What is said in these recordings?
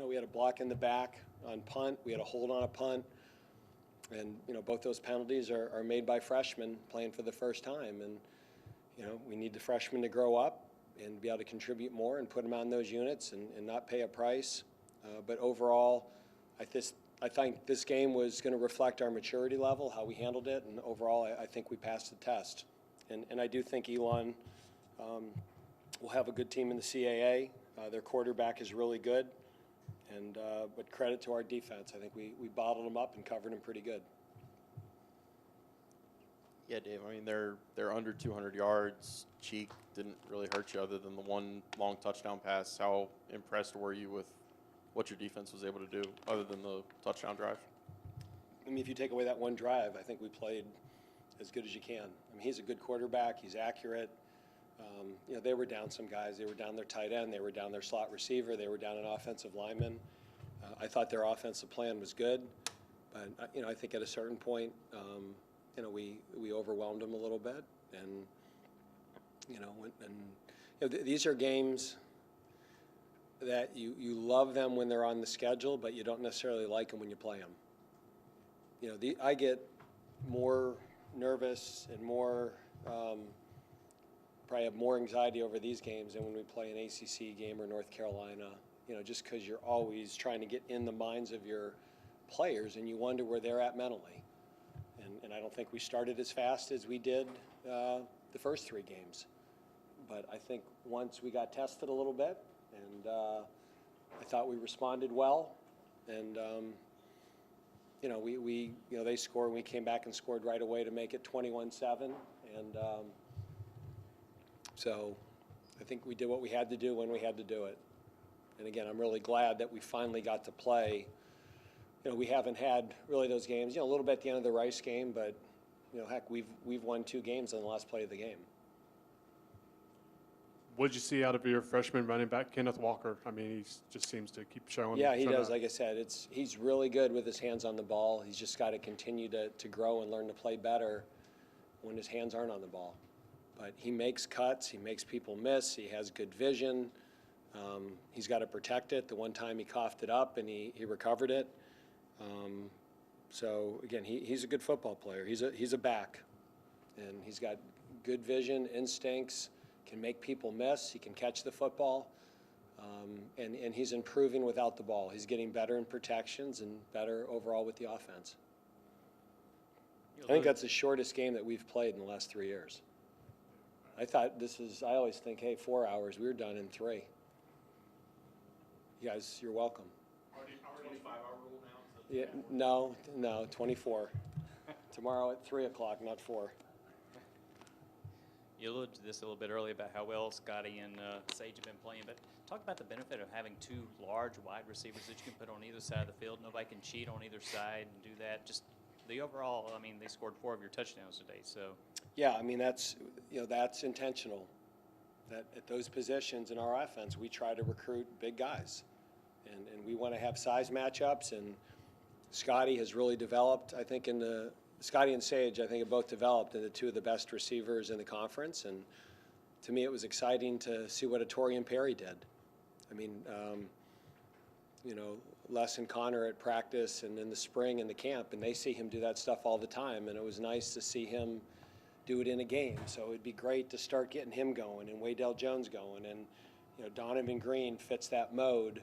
we had a block in the back on punt. We had a hold on a punt. And, both those penalties are made by freshmen playing for the first time. And, we need the freshmen to grow up and be able to contribute more and put them on those units and not pay a price. But overall, I think this game was going to reflect our maturity level, how we handled it. And overall, I think we passed the test. And I do think Elon will have a good team in the CAA. Their quarterback is really good. And but credit to our defense. I think we bottled them up and covered them pretty good. Yeah, Dave, I mean, they're under 200 yards. Cheek didn't really hurt you other than the one long touchdown pass. How impressed were you with what your defense was able to do other than the touchdown drive? I mean, if you take away that one drive, I think we played as good as you can. I mean, he's a good quarterback. He's accurate. They were down some guys. They were down their tight end. They were down their slot receiver. They were down an offensive lineman. I thought their offensive plan was good. But, I think at a certain point, we overwhelmed them a little bit. And, these are games that you love them when they're on the schedule, but you don't necessarily like them when you play them. I get more nervous and more probably have more anxiety over these games than when we play an ACC game or North Carolina, just because you're always trying to get in the minds of your players and you wonder where they're at mentally. And I don't think we started as fast as we did the first three games. But I think once we got tested a little bit, and I thought we responded well, and they scored, and we came back and scored right away to make it 21-7, and so I think we did what we had to do when we had to do it. And again, I'm really glad that we finally got to play. We haven't had really those games, a little bit at the end of the Rice game, but heck, we've won 2 games in the last play of the game. What did you see out of your freshman running back, Kenneth Walker? I mean, he just seems to keep showing. Yeah, he does. Like I said, he's really good with his hands on the ball. He's just got to continue to grow and learn to play better when his hands aren't on the ball. But he makes cuts. He makes people miss. He has good vision. He's got to protect it. The one time he coughed it up and he recovered it. So again, he's a good football player. He's a back, and he's got good vision, instincts. Can make people miss. He can catch the football, and he's improving without the ball. He's getting better in protections and better overall with the offense. I think that's the shortest game that we've played in the last 3 years. I always think, hey, 4 hours. We were done in 3. You guys, you're welcome. 25-hour rule now? Yeah, no, 24. Tomorrow at 3 o'clock, not 4. You alluded to this a little bit earlier about how well Scotty and Sage have been playing, but talk about the benefit of having 2 large wide receivers that you can put on either side of the field. Nobody can cheat on either side and do that. Just the overall, I mean, they scored 4 of your touchdowns today, so. Yeah, I mean, that's intentional. That at those positions in our offense, we try to recruit big guys. And we want to have size matchups, and Scotty has really developed, I think, Scotty and Sage, I think, have both developed into 2 of the best receivers in the conference. And to me, it was exciting to see what Torian Perry did. I mean, Les and Connor at practice and in the spring in the camp, and they see him do that stuff all the time. And it was nice to see him do it in a game. So it'd be great to start getting him going and Waydell Jones going. And, Donovan Green fits that mode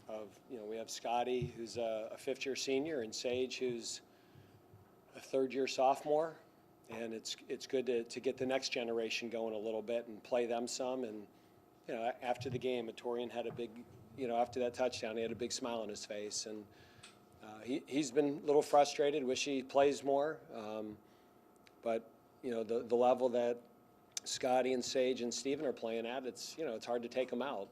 of, we have Scotty, who's a 5th-year senior, and Sage, who's a 3rd-year sophomore, and it's good to get the next generation going a little bit and play them some. And after the game, Torian had a big, after that touchdown, he had a big smile on his face, and he's been a little frustrated. Wish he plays more, but the level that Scotty and Sage and Steven are playing at, it's hard to take them out.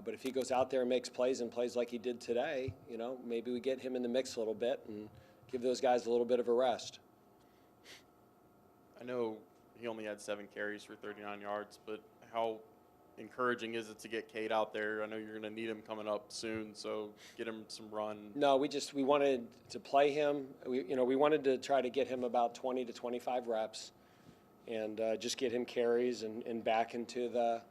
But if he goes out there and makes plays like he did today, maybe we get him in the mix a little bit and give those guys a little bit of a rest. I know he only had 7 carries for 39 yards, but how encouraging is it to get Cade out there? I know you're going to need him coming up soon, so get him some run. No, we wanted to play him. We wanted to try to get him about 20 to 25 reps and just get him carries and back into the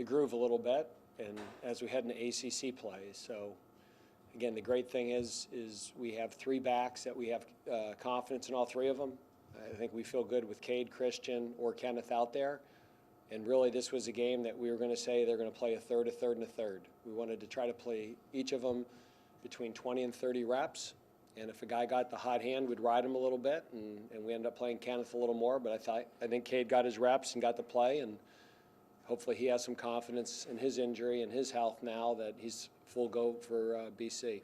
groove a little bit. and as we head into ACC play. So, again, the great thing is we have 3 backs that we have confidence in all 3 of them. I think we feel good with Cade, Christian, or Kenneth out there. And really, this was a game that we were going to say they're going to play a third, and a third. We wanted to try to play each of them between 20 and 30 reps. And if a guy got the hot hand, we'd ride him a little bit, and we ended up playing Kenneth a little more. But I think Cade got his reps and got the play, and hopefully he has some confidence in his injury and his health now that he's full go for BC.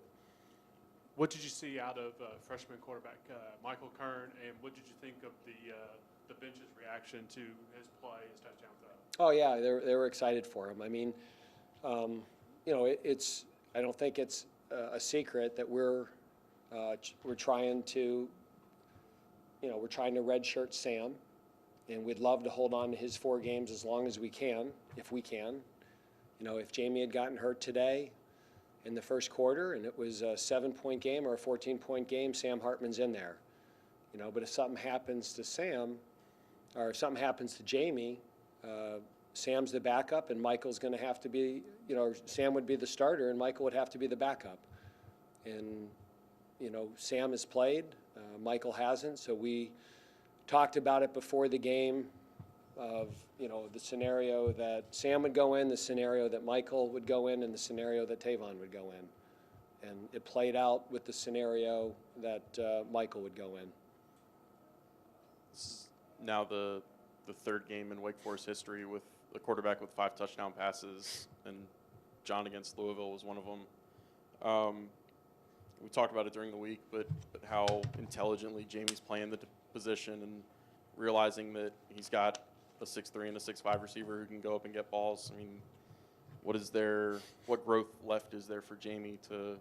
What did you see out of freshman quarterback Michael Kern, and what did you think of the bench's reaction to his play, his touchdown throw? Oh yeah, they were excited for him. I mean, I don't think it's a secret that we're trying to redshirt Sam, and we'd love to hold on to his 4 games as long as we can, if we can. If Jamie had gotten hurt today in the first quarter and it was a 7-point game or a 14-point game, Sam Hartman's in there. But if something happens to Sam, or if something happens to Jamie, Sam's the backup, and Michael's going to have to be, Sam would be the starter, and Michael would have to be the backup. And, Sam has played, Michael hasn't, so we talked about it before the game of, the scenario that Sam would go in, the scenario that Michael would go in, and the scenario that Tavon would go in. And it played out with the scenario that Michael would go in. This is now the 3rd game in Wake Forest history with a quarterback with 5 touchdown passes, and John against Louisville was one of them. We talked about it during the week, but how intelligently Jamie's playing the position and realizing that he's got a 6'3" and a 6'5" receiver who can go up and get balls. I mean, what growth left is there for Jamie to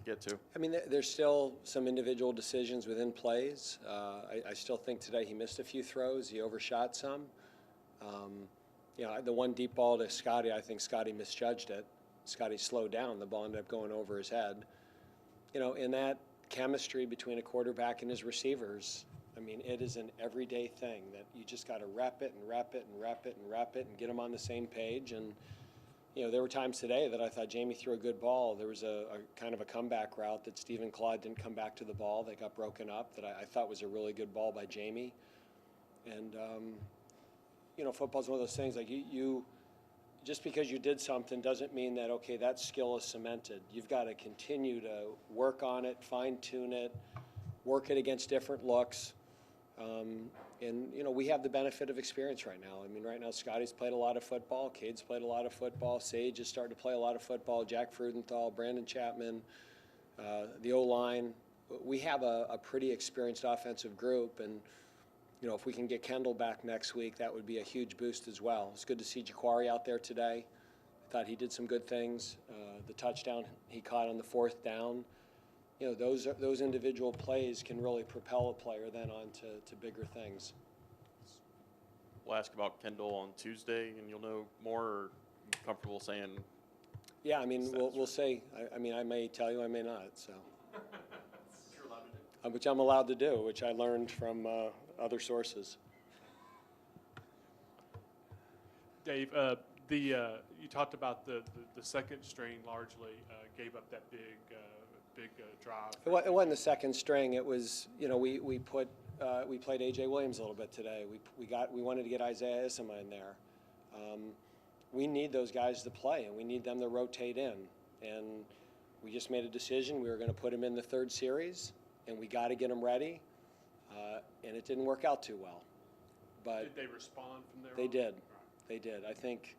get to? I mean, there's still some individual decisions within plays. I still think today he missed a few throws. He overshot some. The one deep ball to Scotty, I think Scotty misjudged it. Scotty slowed down. The ball ended up going over his head. In that chemistry between a quarterback and his receivers, I mean, it is an everyday thing that you just got to rep it and rep it and rep it and rep it and get them on the same page. And, there were times today that I thought Jamie threw a good ball. There was a kind of a comeback route that Stephen Claude didn't come back to the ball that got broken up that I thought was a really good ball by Jamie. And, football's one of those things like you just because you did something doesn't mean that, okay, that skill is cemented. You've got to continue to work on it, fine-tune it, work it against different looks. And, we have the benefit of experience right now. I mean, right now, Scotty's played a lot of football. Cade's played a lot of football. Sage is starting to play a lot of football. Jack Frudenthal, Brandon Chapman, the O-line. We have a pretty experienced offensive group, and, if we can get Kendall back next week, that would be a huge boost as well. It's good to see Jaquari out there today. I thought he did some good things. The touchdown he caught on the 4th down. Those individual plays can really propel a player then on to bigger things. We'll ask about Kendall on Tuesday, and you'll know more, or are you comfortable saying? Yeah, I mean, we'll say. I mean, I may tell you, I may not. So. You're allowed to do. Which I'm allowed to do, which I learned from other sources. Dave, you talked about the second string largely gave up that big drive. It wasn't the second string. It was, we played A.J. Williams a little bit today. We wanted to get Isaiah Isama in there. We need those guys to play, and we need them to rotate in. And we just made a decision. We were going to put him in the 3rd series, and we got to get him ready. And it didn't work out too well. But did they respond from there? They did. They did. I think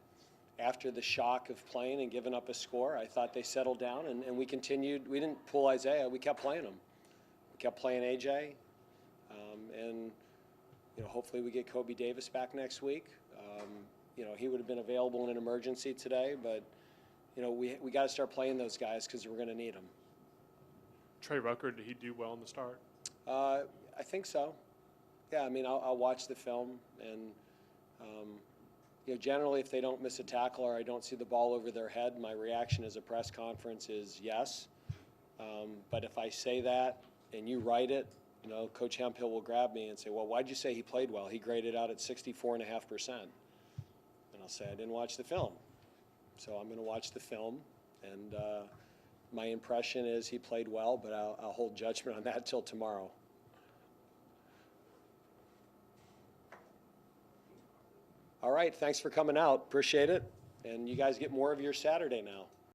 after the shock of playing and giving up a score, I thought they settled down, and we continued. We didn't pull Isaiah. We kept playing him. We kept playing A.J. And, hopefully we get Kobe Davis back next week. He would have been available in an emergency today, but, we got to start playing those guys because we're going to need them. Trey Rucker, did he do well in the start? I think so. Yeah, I mean, I'll watch the film, and generally if they don't miss a tackle or I don't see the ball over their head, my reaction as a press conference is yes. But if I say that and you write it, Coach Hemphill will grab me and say, well, why'd you say he played well? He graded out at 64.5%. And I'll say, I didn't watch the film. So I'm going to watch the film, and my impression is he played well, but I'll hold judgment on that till tomorrow. All right, thanks for coming out. Appreciate it. And you guys get more of your Saturday now.